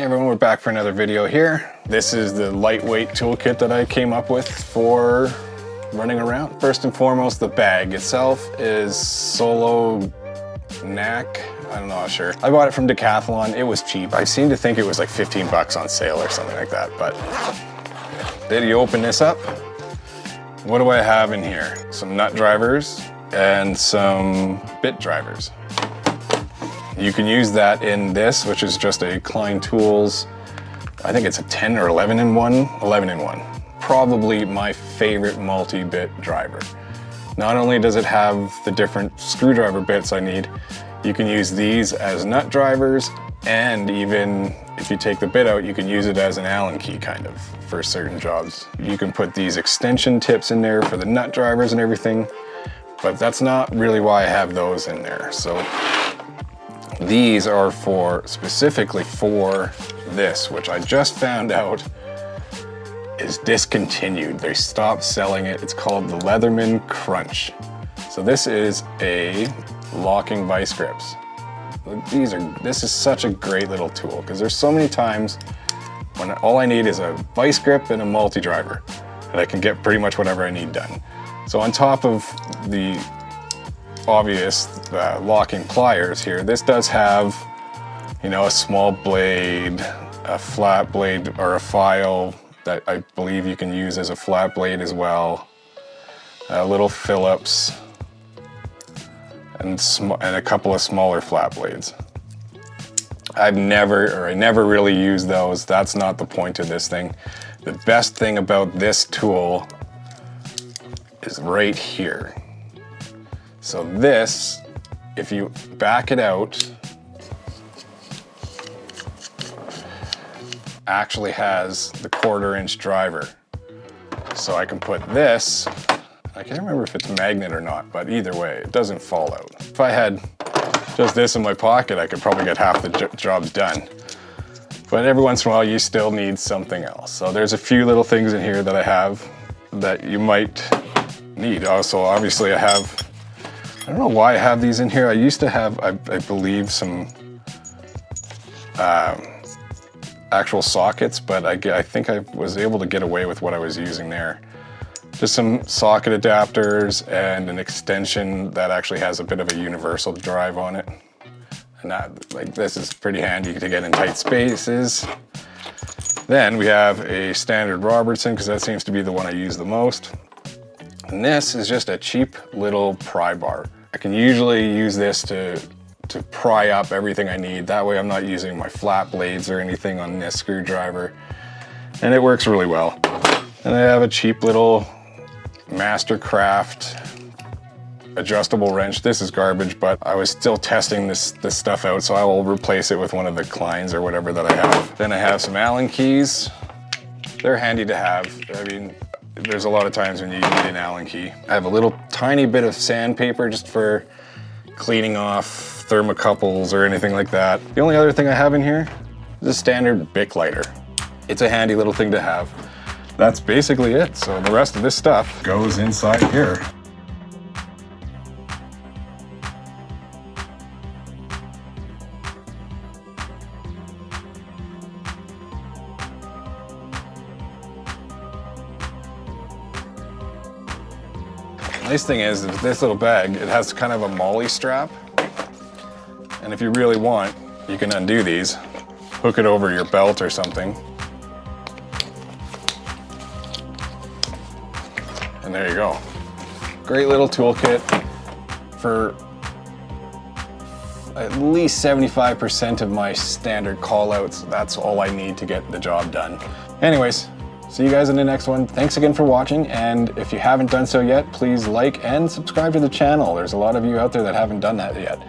everyone, we're back for another video here. This is the lightweight toolkit that I came up with for running around. First and foremost, the bag itself is Solo Knack. I'm not sure. I bought it from Decathlon. It was cheap. I seem to think it was like 15 bucks on sale or something like that. But then you open this up. What do I have in here? Some nut drivers and some bit drivers. You can use that in this, which is just a Klein Tools, I think it's a 10 or 11 in one, 11 in one. Probably my favorite multi-bit driver. Not only does it have the different screwdriver bits I need, you can use these as nut drivers, and even if you take the bit out, you can use it as an Allen key kind of for certain jobs. You can put these extension tips in there for the nut drivers and everything, but that's not really why I have those in there. So these are specifically for this, which I just found out is discontinued. They stopped selling it. It's called the Leatherman Crunch. So this is a locking vice grips. This is such a great little tool because there's so many times when all I need is a vice grip and a multi-driver and I can get pretty much whatever I need done. So on top of the obvious locking pliers here, this does have, you know, a small blade, a flat blade, or a file that I believe you can use as a flat blade as well, little Phillips, and a couple of smaller flat blades. I never really used those. That's not the point of this thing. The best thing about this tool is right here. So this, if you back it out, actually has the 1/4 inch driver. So I can put this, I can't remember if it's magnet or not, but either way, it doesn't fall out. If I had just this in my pocket, I could probably get half the jobs done. But every once in a while, you still need something else. So there's a few little things in here that I have that you might need. Also, obviously I don't know why I have these in here. I used to have, I believe, some actual sockets, but I think I was able to get away with what I was using there. Just some socket adapters and an extension that actually has a bit of a universal drive on it. And this is pretty handy to get in tight spaces. Then we have a standard Robertson, because that seems to be the one I use the most. And this is just a cheap little pry bar. I can usually use this to pry up everything I need. That way I'm not using my flat blades or anything on this screwdriver. And it works really well. And I have a cheap little Mastercraft adjustable wrench. This is garbage, but I was still testing this stuff out, so I will replace it with one of the Kleins or whatever that I have. Then I have some Allen keys. They're handy to have. I mean, there's a lot of times when you need an Allen key. I have a little tiny bit of sandpaper just for cleaning off thermocouples or anything like that. The only other thing I have in here is a standard Bic lighter. It's a handy little thing to have. That's basically it. So the rest of this stuff goes inside here. The nice thing is this little bag, it has kind of a molly strap. And if you really want, you can undo these, hook it over your belt or something. And there you go. Great little toolkit for at least 75% of my standard callouts. That's all I need to get the job done. Anyways, see you guys in the next one. Thanks again for watching, and if you haven't done so yet, please like and subscribe to the channel. There's a lot of you out there that haven't done that yet.